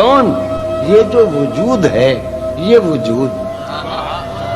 John, ये जो वजूद है, ये वजूद,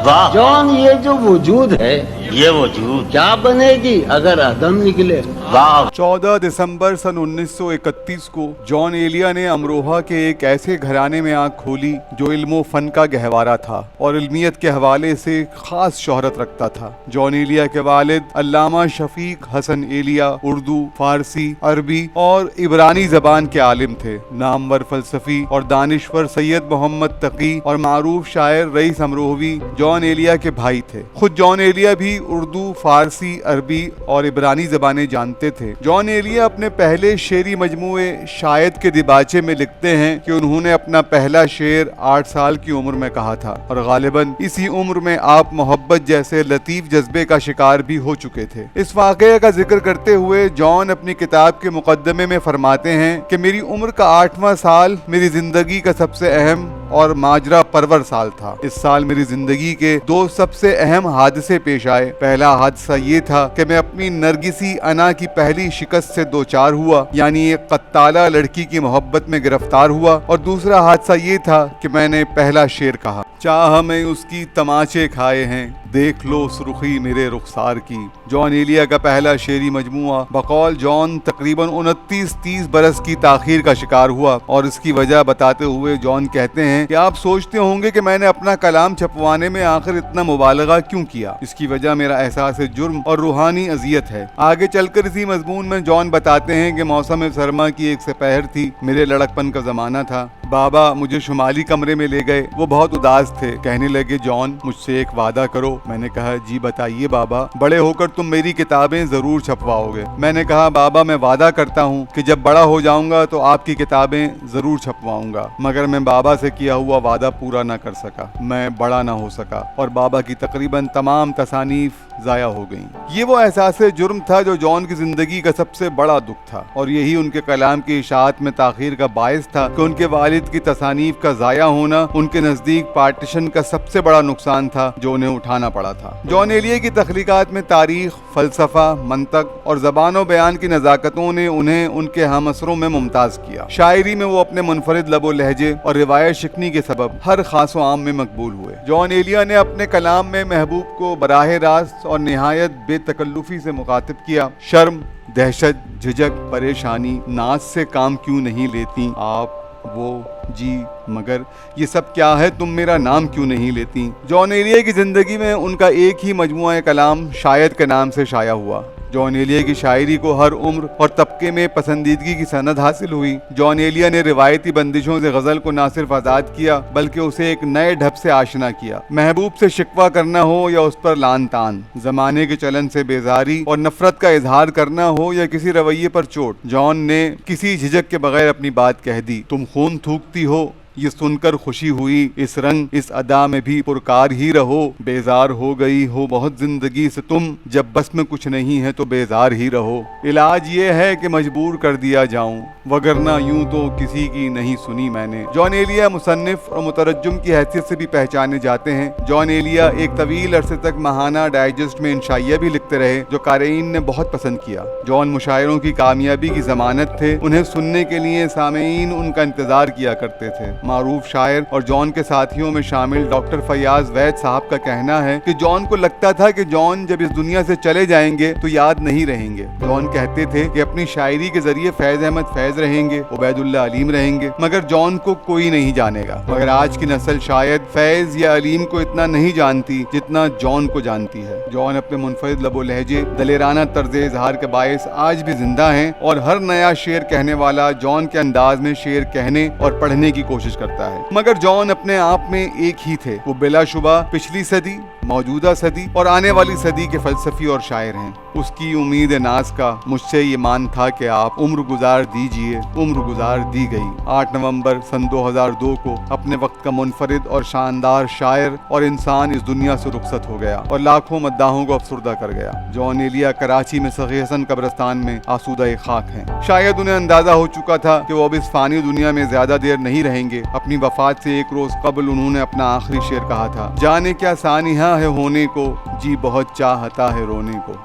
वाह, जॉन ये जो वजूद है ये वजूद, क्या बनेगी अगर अदम निकले। वाह। 14 दिसंबर सन 1931 को जॉन एलिया ने अमरोहा के एक ऐसे घराने में आंख खोली जो इल्मो फन का गहवारा था और इल्मियत के हवाले से खास शोहरत रखता था। जॉन एलिया के वालिद अल्लामा शफीक हसन एलिया उर्दू, फारसी, अरबी और इब्रानी जबान के आलिम थे। नामवर फलसफी और दानिश्वर सैयद मोहम्मद तकी और मारूफ शायर रईस अमरोहवी जॉन एलिया के भाई थे। खुद जॉन एलिया भी उर्दू, फारसी, अरबी और इब्रानी जबानें जानते थे। जॉन एलिया अपने पहले शेरी मजमूए शायद के दिबाचे में लिखते हैं कि उन्होंने अपना पहला शेर 8 साल की उम्र में कहा था और गालिबन इसी उम्र में आप मोहब्बत जैसे लतीफ जज्बे का शिकार भी हो चुके थे। इस वाक़ये का जिक्र करते हुए जॉन अपनी किताब के मुकद्दमे में फरमाते हैं कि मेरी उम्र का 8वां साल मेरी जिंदगी का सबसे अहम और माजरा परवर साल था। इस साल मेरी जिंदगी के 2 सबसे अहम हादसे पेश आए। पहला हादसा ये था कि मैं अपनी नरगिसी अना की पहली शिकस्त से दो चार हुआ, यानी एक कत्ताला लड़की की मोहब्बत में गिरफ्तार हुआ। और दूसरा हादसा ये था कि मैंने पहला शेर कहा, चाह में उसकी तमाचे खाए हैं, देख लो सुर्खी मेरे रुखसार की। जॉन एलिया का पहला शेरी मजमुआ बकौल जॉन तकरीबन 29-30 बरस की ताखीर का शिकार हुआ और इसकी वजह बताते हुए जॉन कहते हैं कि आप सोचते होंगे कि मैंने अपना कलाम छपवाने में आखिर इतना मुबालगा क्यों किया। इसकी वजह मेरा एहसास जुर्म और रूहानी अजियत है। आगे चलकर इसी मजमून में जॉन बताते हैं कि मौसम सरमा की एक सपहर थी, मेरे लड़कपन का जमाना था। बाबा मुझे शुमाली कमरे में ले गए, वो बहुत उदास थे। कहने लगे, जॉन मुझसे एक वादा करो। मैंने कहा, जी बताइए बाबा। बड़े होकर तुम मेरी किताबें जरूर छपवाओगे। मैंने कहा, बाबा मैं वादा करता हूँ कि जब बड़ा हो जाऊंगा तो आपकी किताबें जरूर छपवाऊंगा। मगर मैं बाबा से किया हुआ वादा पूरा न कर सका, मैं बड़ा न हो सका और बाबा की तकरीबन तमाम तसानीफ जाया हो गई। ये वो एहसास जुर्म था जो जॉन की जिंदगी का सबसे बड़ा दुख था और यही उनके कलाम की इशाअत में ताखीर का बायस था कि उनके वालिद की तसानीफ का जाया होना उनके नजदीक पार्टीशन का सबसे बड़ा नुकसान था जो उन्हें उठाना पड़ा था। जॉन एलिया की तख्लीकात में तारीख, फलसफा, मंतक और ज़बान व बयान की नज़ाकतों ने उन्हें उनके हमअसरों में मुमताज़ किया। शायरी में वो अपने मुनफरिद लबो लहजे और रिवायत शिकनी के सबब हर खास व आम में मकबूल हुए। जॉन एलिया ने अपने कलाम में महबूब को बराह रास्त और निहायत बेतकल्लुफी से मुखातिब किया। शर्म, दहशत, झिझक, परेशानी, नाज से काम क्यों नहीं लेती आप, वो, जी, मगर ये सब क्या है, तुम मेरा नाम क्यों नहीं लेती। जॉन एलिया की जिंदगी में उनका एक ही मजमुआ कलाम शायद के नाम से शाया हुआ। जॉन एलिया की शायरी को हर उम्र और तबके में पसंदीदगी की सनद हासिल हुई। जॉन एलिया ने रिवायती बंदिशों से गजल को न सिर्फ आज़ाद किया बल्कि उसे एक नए ढब से आशना किया। महबूब से शिकवा करना हो या उस पर लान तान, जमाने के चलन से बेजारी और नफरत का इजहार करना हो या किसी रवैये पर चोट, जॉन ने किसी झिझक के बगैर अपनी बात कह दी। तुम खून थूकती हो, ये सुनकर खुशी हुई, इस रंग इस अदा में भी पुरकार ही रहो। बेजार हो गई हो बहुत जिंदगी से तुम, जब बस में कुछ नहीं है तो बेजार ही रहो। इलाज ये है कि मजबूर कर दिया जाऊं, वगरना यूं तो किसी की नहीं सुनी मैंने। जॉन एलिया मुसन्निफ और मुतरज्जुम की हैसियत से भी पहचाने जाते हैं। जॉन एलिया एक तवील अरसे तक माहाना डाइजेस्ट में इंशाइया भी लिखते रहे जो कारीन ने बहुत पसंद किया। जॉन मुशायरों की कामयाबी की जमानत थे, उन्हें सुनने के लिए सामीन उनका इंतजार किया करते थे। मारूफ शायर और जॉन के साथियों में शामिल डॉक्टर फैयाज वैद साहब का कहना है कि जॉन को लगता था कि जॉन जब इस दुनिया से चले जाएंगे तो याद नहीं रहेंगे। जॉन कहते थे कि अपनी शायरी के जरिए फैज अहमद फैज रहेंगे, उबैदुल्ला अलीम रहेंगे, मगर जॉन को कोई नहीं जानेगा। मगर आज की नस्ल शायद फैज या अलीम को इतना नहीं जानती जितना जॉन को जानती है। जॉन अपने मुनफरिद लबो लहजे, दलेराना तर्ज इजहार के बायस आज भी जिंदा हैं और हर नया शेर कहने वाला जॉन के अंदाज में शेर कहने और पढ़ने की कोशिश करता है। मगर जॉन अपने आप में एक ही थे। वो बिलाशुबा पिछली सदी, मौजूदा सदी और आने वाली सदी के फलसफी और शायर हैं। उसकी उम्मीद नाज का मुझसे ये मान था कि आप उम्र गुजार दीजिए, उम्र गुजार दी गई। 8 नवंबर सन 2002 को अपने वक्त का मुनफरिद और शानदार शायर और इंसान इस दुनिया से रुखसत हो गया और लाखों मद्दाहों को अफसुर्दा कर गया। जॉन एलिया कराची में सखी हसन कब्रिस्तान में आसूदा खाक हैं। शायद उन्हें अंदाजा हो चुका था कि वो अब इस फानी दुनिया में ज्यादा देर नहीं रहेंगे। अपनी वफात से एक रोज कबल उन्होंने अपना आखिरी शेर कहा था, जाने क्या सानिहा है होने को, जी बहुत चाहता है रोने को।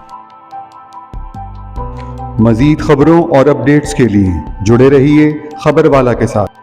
मज़ीद खबरों और अपडेट्स के लिए जुड़े रहिए खबर वाला के साथ।